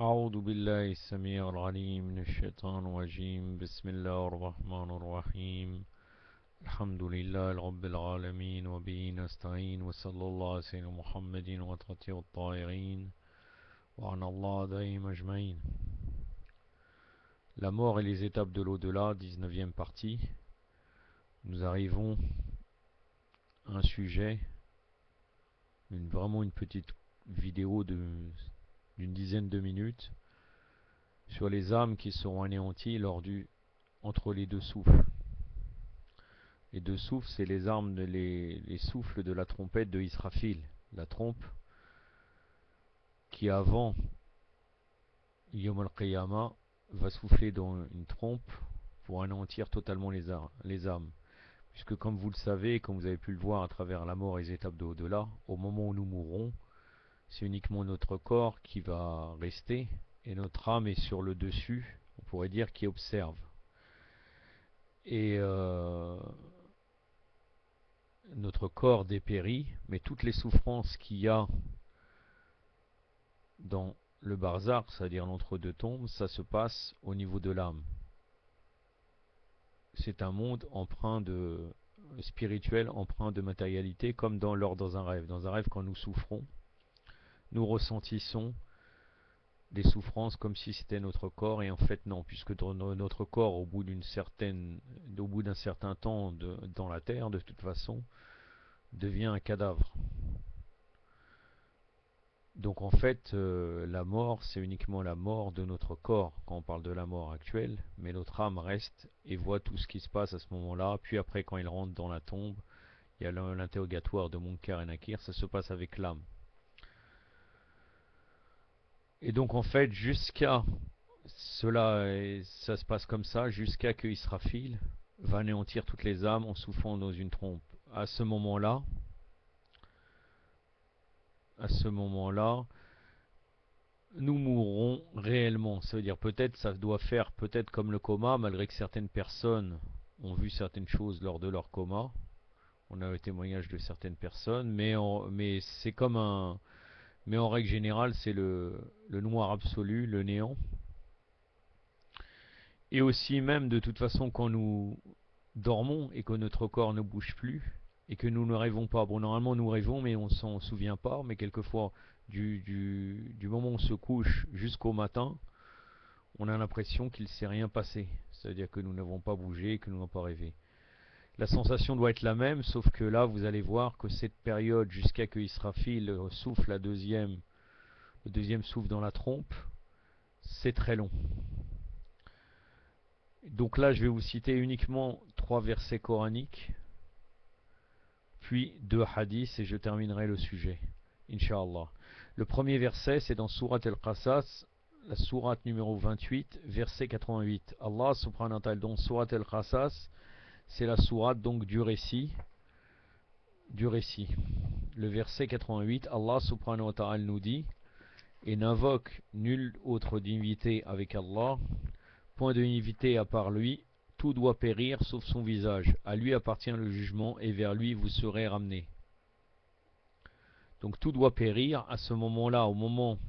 أعوذ بالله السميع العليم من الشيطان الرجيم بسم الله الرحمن الرحيم الحمد لله رب العالمين وبه نستعين وصلى الله على سيدنا محمد وترتيب الطائرين وعلى الله دائم أجمعين. La mort et les étapes de l'au-delà, 19e partie. Nous arrivons à un sujet, vraiment une petite vidéo d'une dizaine de minutes sur les âmes qui seront anéanties entre les deux souffles. Les deux souffles, c'est les souffles de la trompette de Israfil. La trompe qui, avant Yom al-Qiyamah, va souffler dans une trompe pour anéantir totalement les âmes. Puisque, comme vous le savez, comme vous avez pu le voir à travers la mort et les étapes de au-delà, au moment où nous mourrons, c'est uniquement notre corps qui va rester et notre âme est sur le dessus, on pourrait dire, qui observe. Et notre corps dépérit, mais toutes les souffrances qu'il y a dans le barzakh, c'est-à-dire l'entre-deux tombes, ça se passe au niveau de l'âme. C'est un monde empreint de spirituel, empreint de matérialité, comme dans un rêve. Dans un rêve, quand nous souffrons, nous ressentissons des souffrances comme si c'était notre corps, et en fait non, puisque notre corps, au bout d'un certain temps dans la terre, de toute façon, devient un cadavre. Donc en fait, la mort, c'est uniquement la mort de notre corps quand on parle de la mort actuelle, mais notre âme reste et voit tout ce qui se passe à ce moment-là. Puis après, quand il rentre dans la tombe, il y a l'interrogatoire de Munkar et Nakir, ça se passe avec l'âme. Et donc en fait, jusqu'à cela, ça se passe comme ça, jusqu'à que Israfil va anéantir toutes les âmes en souffrant dans une trompe. À ce moment-là, à ce moment-là, nous mourrons réellement. Ça veut dire peut-être ça doit faire peut-être comme le coma, malgré que certaines personnes ont vu certaines choses lors de leur coma. On a le témoignage de certaines personnes, mais c'est comme un... Mais en règle générale, c'est le noir absolu, le néant. Et aussi même de toute façon quand nous dormons et que notre corps ne bouge plus et que nous ne rêvons pas. Bon, normalement nous rêvons mais on s'en souvient pas, mais quelquefois du moment où on se couche jusqu'au matin, on a l'impression qu'il ne s'est rien passé. C'est-à-dire que nous n'avons pas bougé, que nous n'avons pas rêvé. La sensation doit être la même, sauf que là, vous allez voir que cette période, jusqu'à que Israfil souffle le deuxième souffle dans la trompe, c'est très long. Donc là, je vais vous citer uniquement 3 versets coraniques, puis 2 hadiths, et je terminerai le sujet, Inch'Allah. Le premier verset, c'est dans Surat Al-Qasas, la sourate numéro 28, verset 88. Allah subhanahu wa ta'ala, dans Surat Al-Qasas, c'est la sourate donc du récit. Le verset 88, Allah subhanahu wa ta'ala nous dit: et n'invoque nul autre divinité avec Allah, point de divinité à part lui, tout doit périr sauf son visage. À lui appartient le jugement et vers lui vous serez ramenés. Donc tout doit périr à ce moment-là, au moment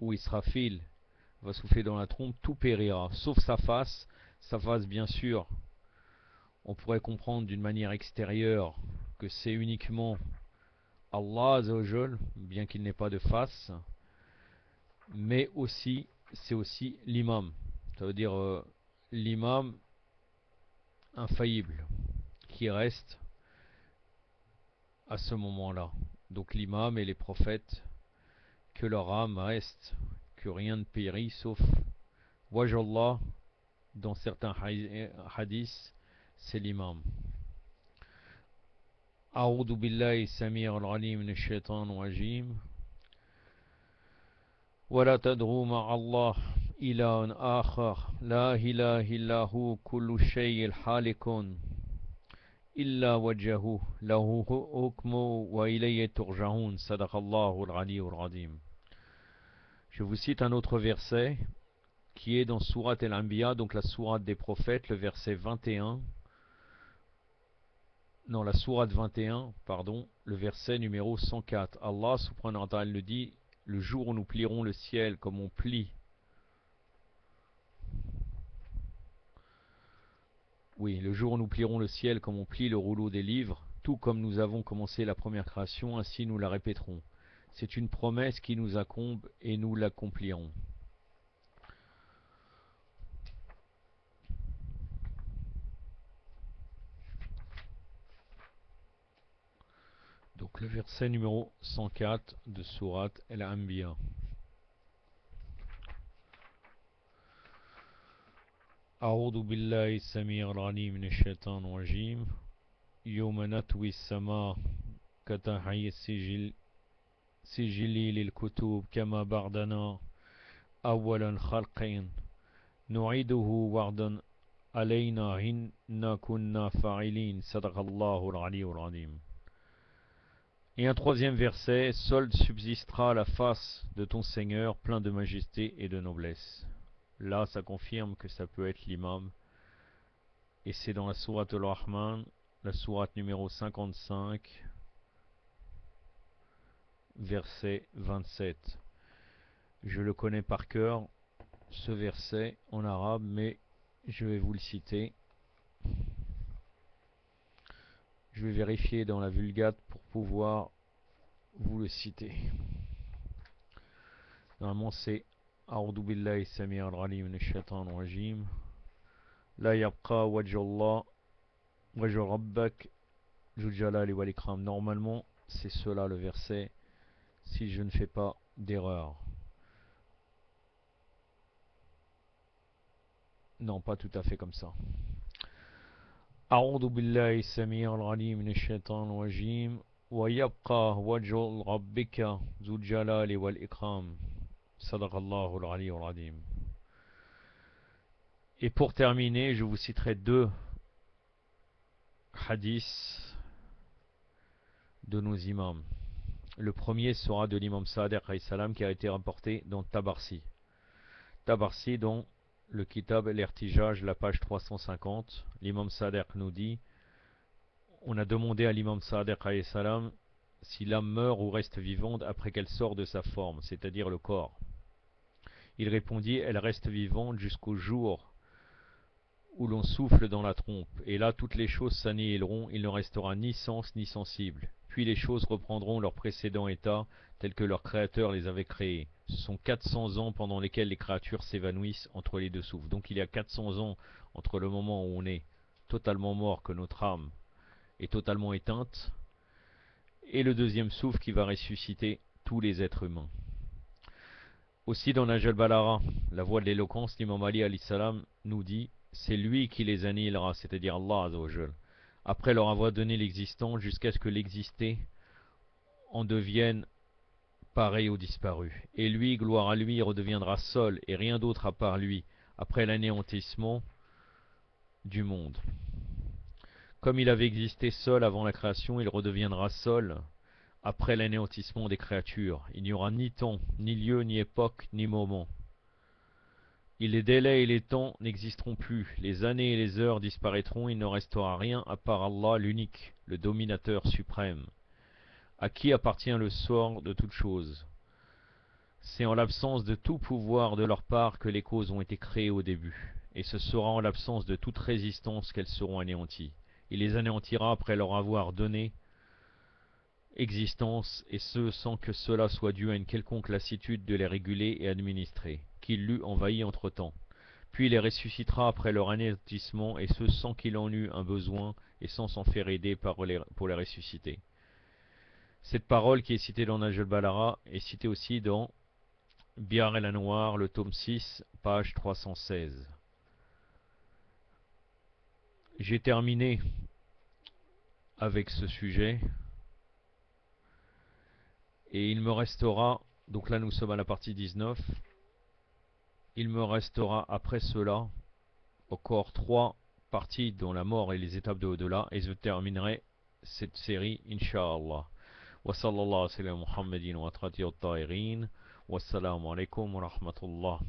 où Israfil va souffler dans la trompe, tout périra, sauf sa face. Sa face, bien sûr, on pourrait comprendre d'une manière extérieure que c'est uniquement Allah Azzawajal, bien qu'il n'ait pas de face, mais aussi, c'est aussi l'imam. Ça veut dire l'imam infaillible qui reste à ce moment-là. Donc l'imam et les prophètes, que leur âme reste, que rien ne périt sauf Wajallah, dans certains hadiths, c'est l'imam. أعوذ بالله السميع العليم من الشيطان الرجيم ولا تدعوا مع الله إله آخر لا إله إلا هو كل شيء حالك إلا وجهه له حكم وإليه ترجعون صدق الله العلي العظيم. Je vous cite un autre verset qui est dans Sourate Al-Anbiya, donc la sourate des prophètes, le verset 21. Non, la sourate 21, pardon, le verset numéro 104. Allah subhanahu wa ta'ala le jour où nous plierons le ciel comme on plie. Oui, le jour où nous plierons le ciel comme on plie le rouleau des livres, tout comme nous avons commencé la première création, ainsi nous la répéterons. C'est une promesse qui nous incombe et nous l'accomplirons. Donc le verset numéro 104 de Sourate Al-Anbiya. أعوذ بالله السميع العليم من الشيطان الرجيم يوم نطوي السماء كطي سجل للكتب كما بعدنا أولا خلق نعيده وعدا علينا إنا كنا فاعلين صدق الله العلي العظيم. Et un troisième verset, seul subsistera la face de ton Seigneur plein de majesté et de noblesse. Là, ça confirme que ça peut être l'imam. Et c'est dans la sourate Al-Rahman, la sourate numéro 55, verset 27. Je le connais par cœur, ce verset en arabe, mais je vais vous le citer. Je vais vérifier dans la Vulgate pour pouvoir vous le citer. Normalement c'est أعوذ بالله السميع العليم من الشيطان الرجيم لا يبقى وجه الله وجه ربك ذو الجلال والإكرام. Normalement c'est cela le verset, si je ne fais pas d'erreur. Non, pas tout à fait comme ça. أعوذ بالله السميع العليم من الشيطان الرجيم ويبقى وجه ربك ذو الجلال والإكرام صدق الله العلي العظيم. Et pour terminer, je vous citerai deux hadiths de nos imams. Le premier sera de l'imam Sadiq alayhi salam qui a été rapporté dans Tabarsi. Tabarsi, dont le Kitab al-Irtijaj, la page 350, l'imam Sadiq nous dit: on a demandé à l'imam Sadiq alayhi salam si l'âme meurt ou reste vivante après qu'elle sort de sa forme, c'est-à-dire le corps. Il répondit: elle reste vivante jusqu'au jour où l'on souffle dans la trompe, et là toutes les choses s'annihileront, il ne restera ni sens ni sensible. Puis les choses reprendront leur précédent état, tel que leur créateur les avait créés. Ce sont 400 ans pendant lesquels les créatures s'évanouissent entre les deux souffles. Donc il y a 400 ans entre le moment où on est totalement mort, que notre âme est totalement éteinte, et le deuxième souffle qui va ressusciter tous les êtres humains. Aussi dans Nahj al-Balagha, la voix de l'éloquence, l'imam Ali alayhi salam nous dit: c'est lui qui les annihilera, c'est-à-dire Allah Azza wa Jal, après leur avoir donné l'existence, jusqu'à ce que l'existé en devienne pareil au disparu. Et lui, gloire à lui, redeviendra seul, et rien d'autre à part lui, après l'anéantissement du monde. Comme il avait existé seul avant la création, il redeviendra seul après l'anéantissement des créatures. Il n'y aura ni temps, ni lieu, ni époque, ni moment. Et les délais et les temps n'existeront plus, les années et les heures disparaîtront, il ne restera rien à part Allah l'unique, le dominateur suprême, à qui appartient le sort de toutes choses. C'est en l'absence de tout pouvoir de leur part que les causes ont été créées au début, et ce sera en l'absence de toute résistance qu'elles seront anéanties. Il les anéantira après leur avoir donné existence, et ce sans que cela soit dû à une quelconque lassitude de les réguler et administrer, qu'il l'eût envahi entre-temps. Puis il les ressuscitera après leur anéantissement, et ce sans qu'il en eût un besoin, et sans s'en faire aider pour les ressusciter. Cette parole qui est citée dans Nahj al-Balagha est citée aussi dans Biyar el-Anwar, le tome 6, page 316. J'ai terminé avec ce sujet. Et il me restera, donc là nous sommes à la partie 19, il me restera après cela encore 3 parties dont la mort et les étapes de au-delà, et je terminerai cette série Inch'Allah. Wa sallallahu alayhi wa sallam Muhammadin wa atrati al-tahirin. Wassalamu alaikum wa rahmatullah.